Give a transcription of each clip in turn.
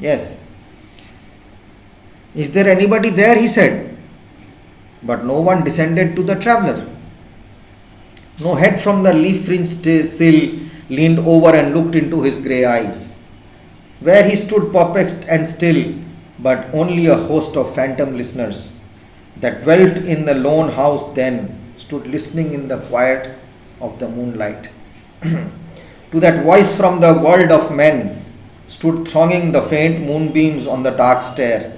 Yes. Is there anybody there? He said. But no one descended to the traveler. No head from the leaf-fringed sill leaned over and looked into his grey eyes, where he stood perplexed and still, but only a host of phantom listeners that dwelt in the lone house then stood listening in the quiet of the moonlight. To that voice from the world of men stood thronging the faint moonbeams on the dark stair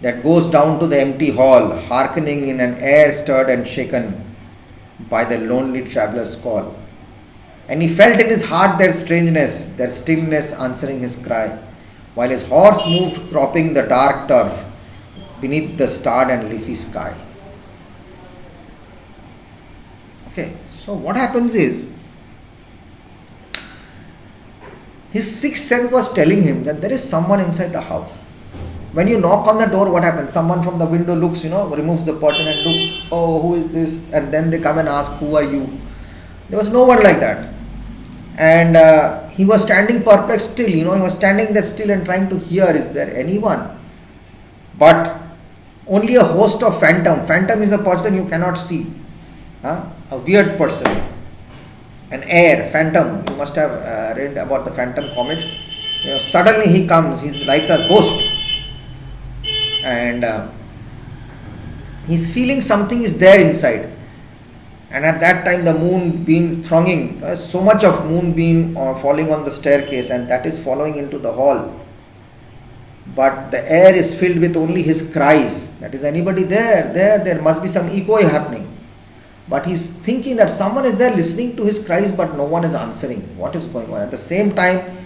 that goes down to the empty hall, hearkening in an air stirred and shaken by the lonely traveller's call. And he felt in his heart their strangeness, their stillness answering his cry, while his horse moved cropping the dark turf beneath the starred and leafy sky. Okay, so what happens is, his sixth sense was telling him that there is someone inside the house. When you knock on the door, what happens? Someone from the window looks, removes the curtain and looks, oh, who is this? And then they come and ask, who are you? There was no one like that. And he was standing perplexed still, he was standing there still and trying to hear, is there anyone? But only a host of phantom. Phantom is a person you cannot see. A weird person. An air, phantom. You must have read about the phantom comics. Suddenly he comes, he's like a ghost. And he's feeling something is there inside. And at that time the moonbeams thronging, so much of moonbeam falling on the staircase, and that is following into the hall. But the air is filled with only his cries. That is, anybody there? There must be some echo happening. But he's thinking that someone is there listening to his cries, but no one is answering. What is going on? At the same time,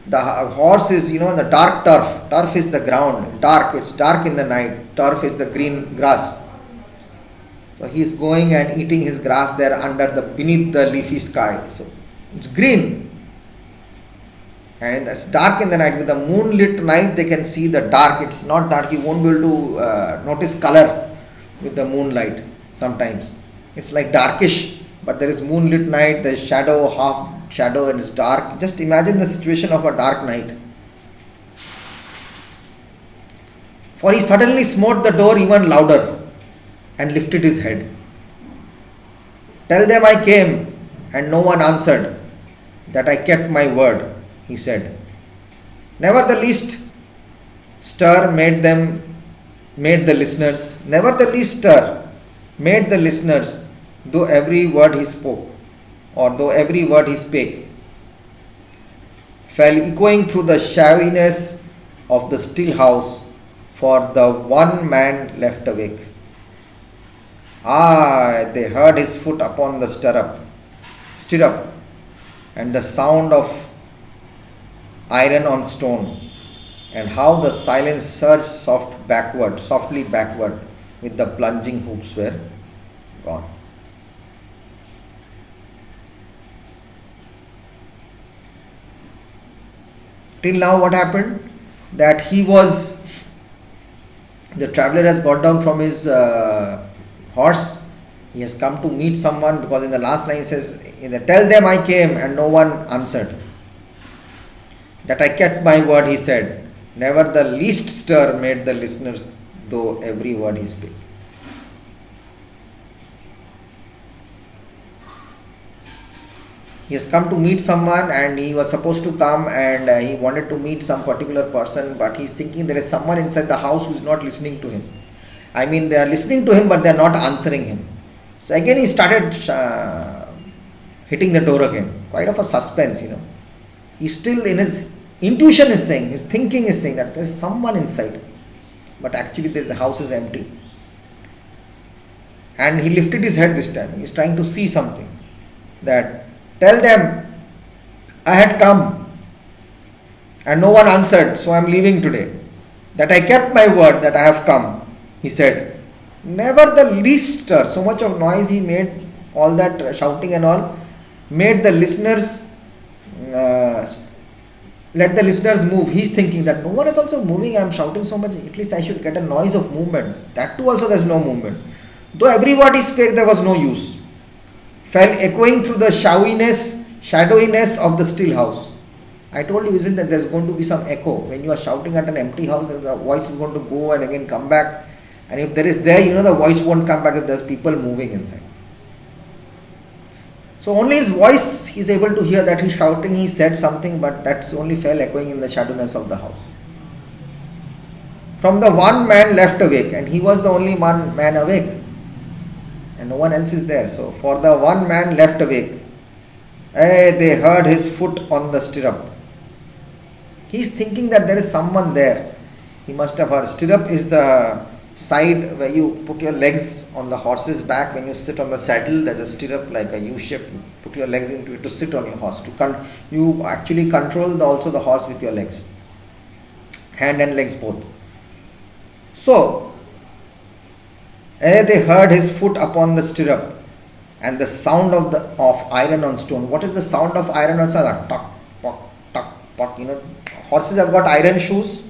the horse is, in the dark turf. Turf is the ground. Dark. It's dark in the night. Turf is the green grass. So he's going and eating his grass there beneath the leafy sky. So it's green. And it's dark in the night. With the moonlit night, they can see the dark. It's not dark. You won't be able to notice color with the moonlight sometimes. It's like darkish. But there is moonlit night. There is shadow, half shadow, and it's dark. Just imagine the situation of a dark night. For he suddenly smote the door even louder and lifted his head. Tell them I came, and no one answered, that I kept my word, he said. Never the least stir made the listeners, though every word he spoke, or though every word he spake, fell echoing through the shaviness of the still house for the one man left awake. They heard his foot upon the stirrup, and the sound of iron on stone, and how the silence surged softly backward, with the plunging hoofs were gone. Till now what happened? That the traveler has got down from his horse. He has come to meet someone, because in the last line he says, tell them I came, and no one answered. That I kept my word, he said. Never the least stir made the listeners, though every word he spake. He has come to meet someone, and he was supposed to come, and he wanted to meet some particular person, but he's thinking there is someone inside the house who is not listening to him. I mean, they are listening to him, but they are not answering him. So again he started hitting the door again. Quite of a suspense, He's still in his intuition is saying, his thinking is saying that there is someone inside. But actually the house is empty. And he lifted his head this time. He's trying to see something. That, tell them I had come and no one answered, so I am leaving today. That I kept my word, that I have come, he said. Never the least stir. So much of noise he made, all that shouting and all, made the listeners, let the listeners move. He's thinking that no one is also moving, I am shouting so much, at least I should get a noise of movement. That too also there is no movement. Though every word he spake, there was no use. Fell echoing through the shadowiness of the still house. I told you, isn't that there's going to be some echo. When you are shouting at an empty house, the voice is going to go and again come back. And if there is there, the voice won't come back if there's people moving inside. So only his voice he is able to hear, that he's shouting, he said something, but that's only fell echoing in the shadowness of the house. From the one man left awake, and he was the only one man awake, and no one else is there. So for the one man left awake, they heard his foot on the stirrup. He's thinking that there is someone there. He must have heard. Stirrup is the side where you put your legs on the horse's back. When you sit on the saddle, there's a stirrup like a U shape. You put your legs into it to sit on your horse. You actually control also the horse with your legs, hand and legs both. So, they heard his foot upon the stirrup, and the sound of iron on stone. What is the sound of iron on stone? Tuck, puck, tuck, puck. Horses have got iron shoes.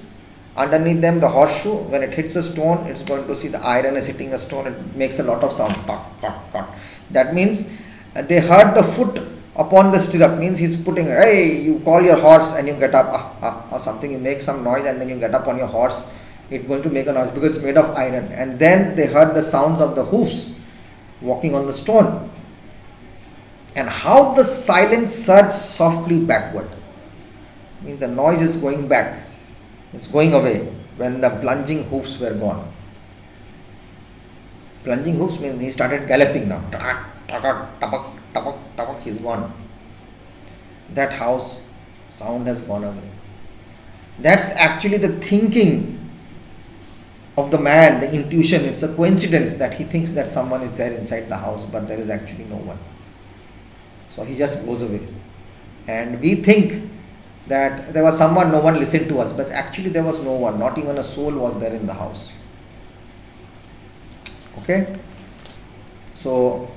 Underneath them, the horseshoe, when it hits a stone, it's going to see the iron is hitting a stone. It makes a lot of sound. Tuck, tuck, tuck. That means they heard the foot upon the stirrup. Means he's putting, hey, you call your horse and you get up, or something. You make some noise and then you get up on your horse. It's going to make a noise because it's made of iron. And then they heard the sounds of the hoofs walking on the stone. And how the silence surged softly backward. Means the noise is going back. It's going away when the plunging hoofs were gone. Plunging hoofs means he started galloping now. He's gone. That house, sound has gone away. That's actually the thinking of the man, the intuition. It's a coincidence that he thinks that someone is there inside the house, but there is actually no one. So he just goes away. And we think that there was someone, no one listened to us, but actually there was no one, not even a soul was there in the house. Okay? So,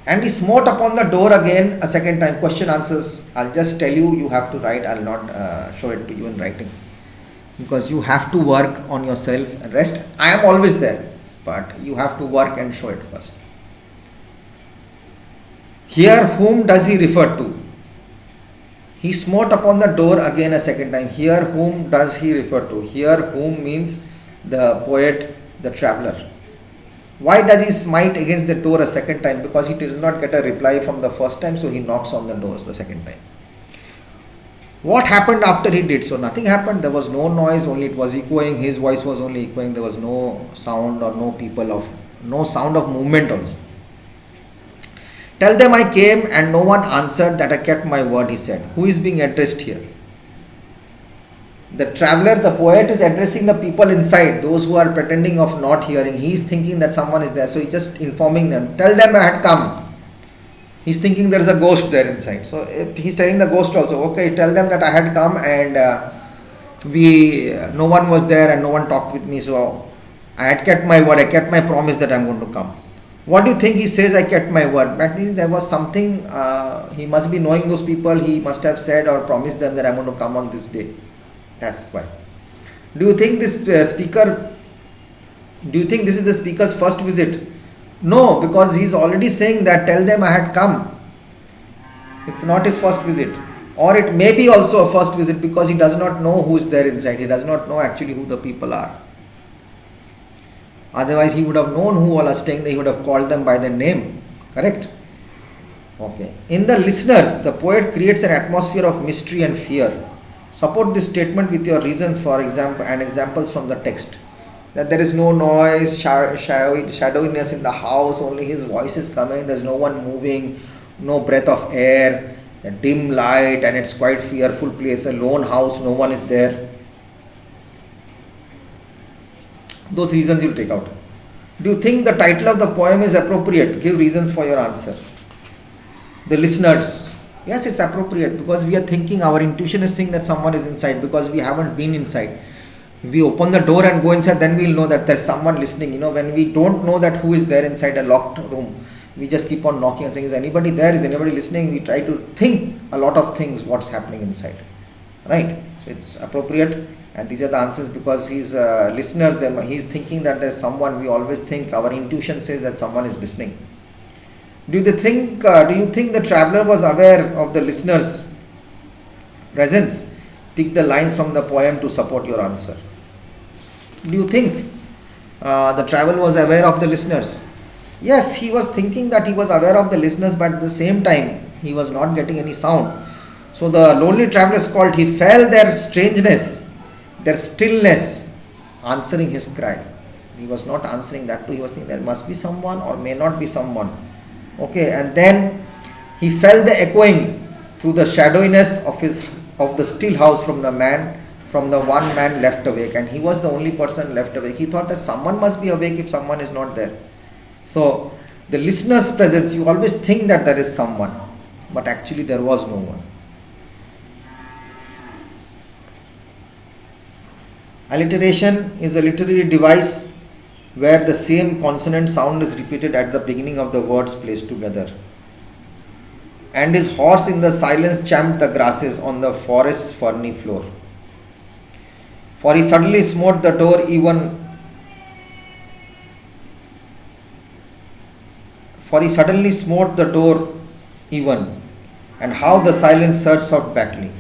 and he smote upon the door again a second time. Question answers, I'll just tell you, you have to write, I'll not show it to you in writing. Because you have to work on yourself and rest. I am always there, but you have to work and show it first. Here, whom does he refer to? He smote upon the door again a second time. Here, whom does he refer to? Here, whom means the poet, the traveler. Why does he smite against the door a second time? Because he does not get a reply from the first time, so he knocks on the doors the second time. What happened after he did so? Nothing happened. There was no noise, only it was echoing. His voice was only echoing. There was no sound or no sound of movement also. Tell them I came and no one answered, that I kept my word, he said. Who is being addressed here? The traveler, the poet, is addressing the people inside, those who are pretending of not hearing. He is thinking that someone is there, so he's just informing them. Tell them I had come. He's thinking there is a ghost there inside. So he's telling the ghost also, okay, tell them that I had come and no one was there and no one talked with me, so I had kept my word, I kept my promise that I'm going to come. What do you think he says, I kept my word? That means there was something, he must be knowing those people, he must have said or promised them that I'm going to come on this day. That's why. Do you think this is the speaker's first visit? No, because he's already saying that tell them I had come. It's not his first visit. Or it may be also a first visit because he does not know who is there inside. He does not know actually who the people are. Otherwise, he would have known who all are staying there. He would have called them by their name. Correct? Okay. In the listeners, the poet creates an atmosphere of mystery and fear. Support this statement with your reasons, for example, and examples from the text. That there is no noise, shadowiness in the house, only his voice is coming, there's no one moving, no breath of air, a dim light, and it's quite fearful place, a lone house, no one is there. Those reasons you'll take out. Do you think the title of the poem is appropriate? Give reasons for your answer. The listeners, yes, it's appropriate because we are thinking, our intuition is saying that someone is inside because we haven't been inside. We open the door and go inside, then we'll know that there's someone listening. When we don't know that who is there inside a locked room, we just keep on knocking and saying, is anybody there? Is anybody listening? We try to think a lot of things, what's happening inside. Right? So it's appropriate. And these are the answers because his listeners, he's thinking that there's someone. We always think, our intuition says that someone is listening. Do you think the traveler was aware of the listeners presence, pick the lines from the poem to support your answer. Do you think the traveler was aware of the listeners? Yes, he was thinking that he was aware of the listeners, but at the same time, he was not getting any sound. So the lonely traveler is called, he felt their strangeness, their stillness, answering his cry. He was not answering that too, he was thinking there must be someone or may not be someone. Okay, and then he felt the echoing through the shadowiness of the still house from the one man left awake, and he was the only person left awake. He thought that someone must be awake if someone is not there. So the listener's presence, you always think that there is someone, but actually there was no one. Alliteration is a literary device where the same consonant sound is repeated at the beginning of the words placed together. And his horse in the silence champed the grasses on the forest's ferny floor. For he suddenly smote the door even and how the silence surged out backly.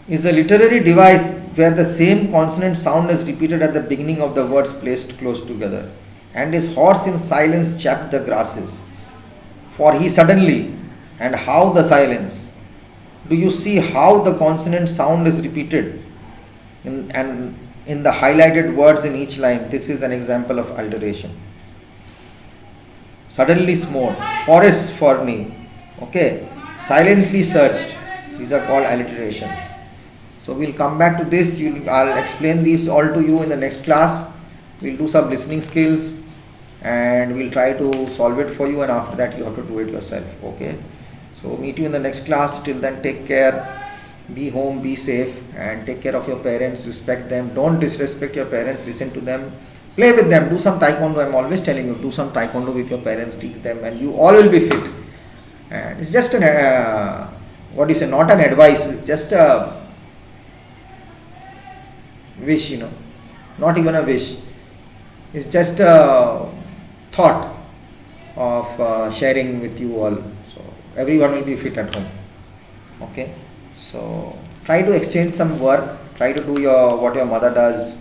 Is a literary device where the same consonant sound is repeated at the beginning of the words placed close together. And his horse in silence chapped the grasses. For he suddenly, and how the silence. Do you see how the consonant sound is repeated in the highlighted words in each line? This is an example of alteration. Suddenly smote, forest ferny, okay, silently searched. These are called alliterations. So we'll come back to this. I'll explain these all to you in the next class. We'll do some listening skills and we'll try to solve it for you, and after that you have to do it yourself. Okay. So meet you in the next class. Till then, take care. Be home, be safe, and take care of your parents. Respect them. Don't disrespect your parents. Listen to them. Play with them. Do some taekwondo. I'm always telling you, do some taekwondo with your parents. Teach them, and you all will be fit. And it's just not an advice. It's just a wish, not even a wish. It's just a thought of sharing with you all. So everyone will be fit at home. Okay. So try to exchange some work. Try to do what your mother does,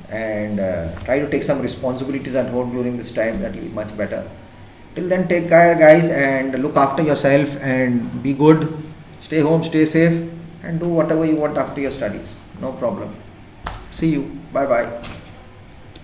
and try to take some responsibilities at home during this time. That will be much better. Till then, take care, guys, and look after yourself and be good. Stay home, stay safe, and do whatever you want after your studies. No problem. See you. Bye bye.